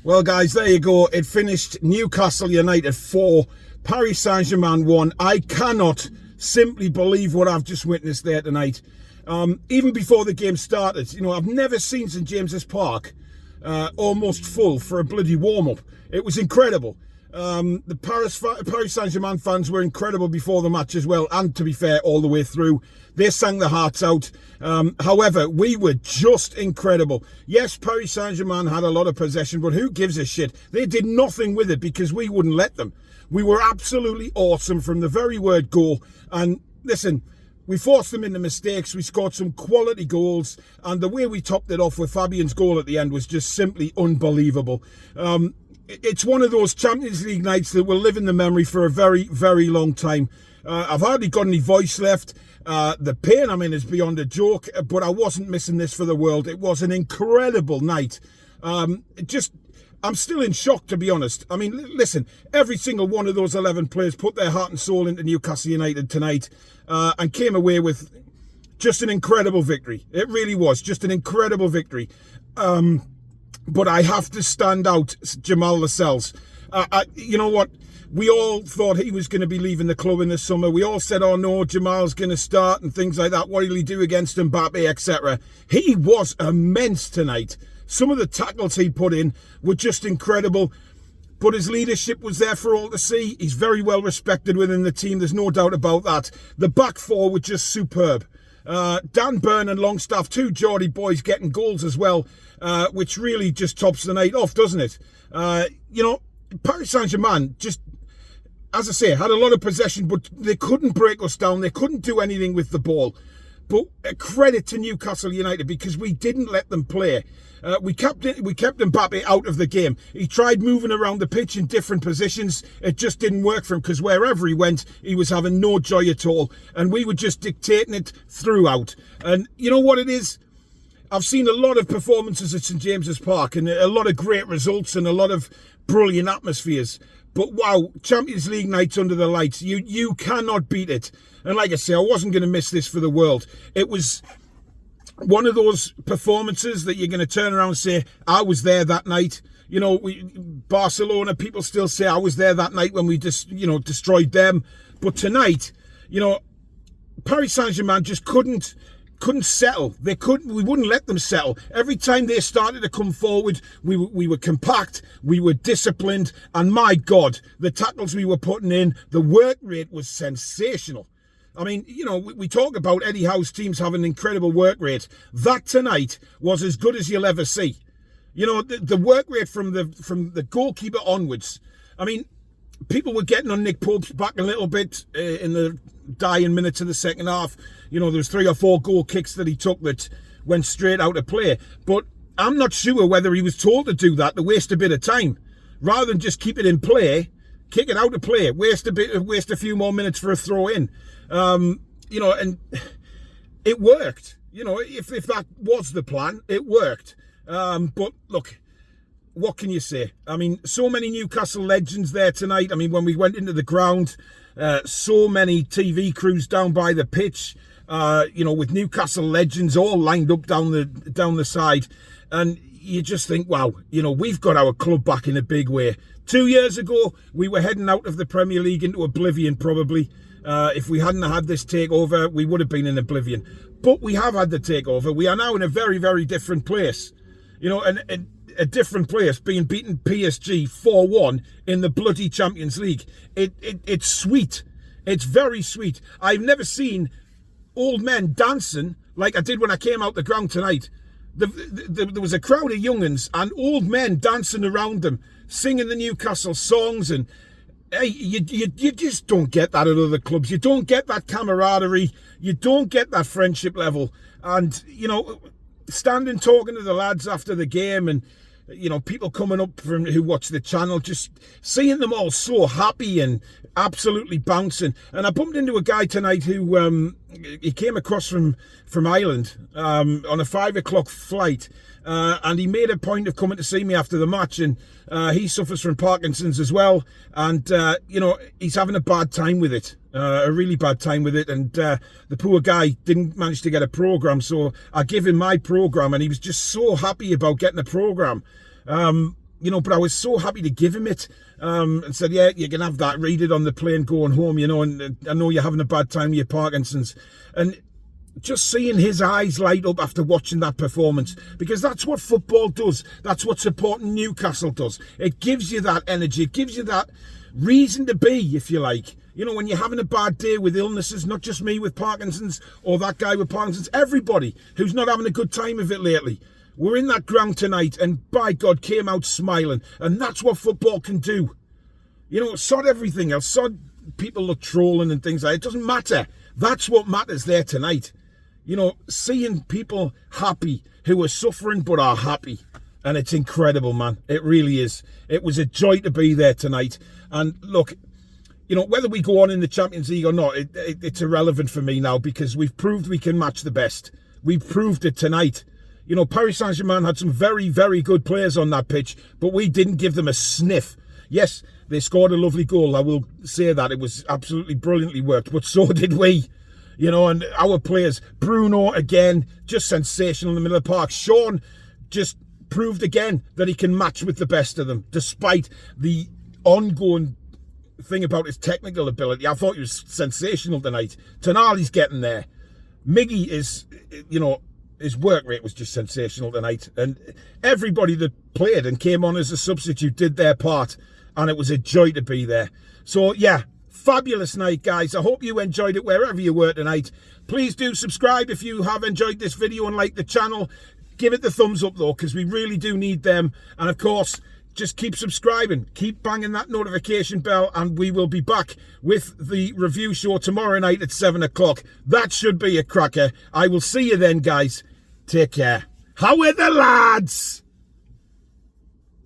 Well, guys, there you go. It finished Newcastle United 4, Paris Saint-Germain 1. I cannot simply believe what I've just witnessed there tonight. Even before the game started, I've never seen St James's Park almost full for a bloody warm-up. It was incredible. The Paris Saint-Germain fans were incredible before the match as well, and to be fair, all the way through. They sang their hearts out. However, we were just incredible. Yes, Paris Saint-Germain had a lot of possession, but who gives a shit? They did nothing with it because we wouldn't let them. We were absolutely awesome from the very word go. And listen, we forced them into mistakes. We scored some quality goals. And the way we topped it off with Fabian's goal at the end was just simply unbelievable. It's one of those Champions League nights that will live in the memory for a very, very long time. I've hardly got any voice left. The pain I'm in is beyond a joke, but I wasn't missing this for the world. It was an incredible night. I'm still in shock, to be honest. I mean, listen, every single one of those 11 players put their heart and soul into Newcastle United tonight and came away with just an incredible victory. It really was just an incredible victory. But I have to stand out Jamal Lascelles. You know what? We all thought he was going to be leaving the club in the summer. We all said, oh no, Jamal's going to start and things like that. What will he do against Mbappe, etc. He was immense tonight. Some of the tackles he put in were just incredible. But his leadership was there for all to see. He's very well respected within the team. There's no doubt about that. The back four were just superb. Dan Burn and Longstaff, two Geordie boys getting goals as well, which really just tops the night off, doesn't it? Paris Saint-Germain just, as I say, had a lot of possession, but they couldn't break us down. They couldn't do anything with the ball. But a credit to Newcastle United because we didn't let them play. We kept Mbappe out of the game. He tried moving around the pitch in different positions. It just didn't work for him because wherever he went, he was having no joy at all. And we were just dictating it throughout. And you know what it is? I've seen a lot of performances at St James's Park and a lot of great results and a lot of brilliant atmospheres. But wow, Champions League nights under the lights, you cannot beat it. And like I say, I wasn't going to miss this for the world. It was one of those performances that you're going to turn around and say, I was there that night. Barcelona, people still say I was there that night when we just, destroyed them. But tonight, Paris Saint-Germain just couldn't settle. We wouldn't let them settle. Every time they started to come forward, we were compact, we were disciplined, and my God, the tackles we were putting in, the work rate was sensational. I mean, we talk about Eddie Howe's teams having an incredible work rate. That tonight was as good as you'll ever see. The work rate from the goalkeeper onwards. I mean, people were getting on Nick Pope's back a little bit in the dying minutes of the second half. There was 3 or 4 goal kicks that he took that went straight out of play. But I'm not sure whether he was told to do that to waste a bit of time. Rather than just keep it in play, kick it out of play, waste a few more minutes for a throw in. And it worked. If that was the plan, it worked. But look, what can you say? I mean, so many Newcastle legends there tonight. I mean, when we went into the ground, so many TV crews down by the pitch, with Newcastle legends all lined up down the side. And you just think, wow, we've got our club back in a big way. 2 years ago, we were heading out of the Premier League into oblivion, probably. If we hadn't had this takeover, we would have been in oblivion. But we have had the takeover. We are now in a very, very different place. And a different place, being beaten PSG 4-1 in the bloody Champions League. It's sweet. It's very sweet. I've never seen old men dancing like I did when I came out the ground tonight. There was a crowd of young'uns and old men dancing around them, singing the Newcastle songs, and hey, you just don't get that at other clubs. You don't get that camaraderie. You don't get that friendship level. And, standing talking to the lads after the game and, people coming up from who watch the channel, just seeing them all so happy and absolutely bouncing. And I bumped into a guy tonight who he came across from Ireland on a 5 o'clock flight. And he made a point of coming to see me after the match, and he suffers from Parkinson's as well, and he's having a bad time with it, a really bad time with it, and the poor guy didn't manage to get a programme, so I gave him my programme, and he was just so happy about getting a programme. but I was so happy to give him it and said, yeah, you can have that, read it on the plane going home, and I know you're having a bad time with your Parkinson's. And just seeing his eyes light up after watching that performance, because that's what football does. That's what supporting Newcastle does. It gives you that energy. It gives you that reason to be, if you like. When you're having a bad day with illnesses, not just me with Parkinson's or that guy with Parkinson's, everybody who's not having a good time of it lately. We're in that ground tonight and by God came out smiling. And that's what football can do. Sod everything else. Sod people look trolling and things like that. It doesn't matter. That's what matters there tonight. Seeing people happy who are suffering but are happy. And it's incredible, man. It really is. It was a joy to be there tonight. And look, whether we go on in the Champions League or not, it's irrelevant for me now, because we've proved we can match the best. We've proved it tonight. Paris Saint-Germain had some very, very good players on that pitch, but we didn't give them a sniff. Yes, they scored a lovely goal. I will say that. It was absolutely brilliantly worked, but so did we. And our players, Bruno again, just sensational in the middle of the park. Sean just proved again that he can match with the best of them, despite the ongoing thing about his technical ability. I thought he was sensational tonight. Tonali's getting there. Miggy is, his work rate was just sensational tonight. And everybody that played and came on as a substitute did their part. And it was a joy to be there. So, yeah, fabulous night, guys. I hope you enjoyed it wherever you were tonight. Please do subscribe if you have enjoyed this video and like the channel. Give it the thumbs up, though, because we really do need them. And, of course, just keep subscribing, keep banging that notification bell, and we will be back with the review show tomorrow night at 7 o'clock. That should be a cracker. I will see you then, guys. Take care. How are the lads?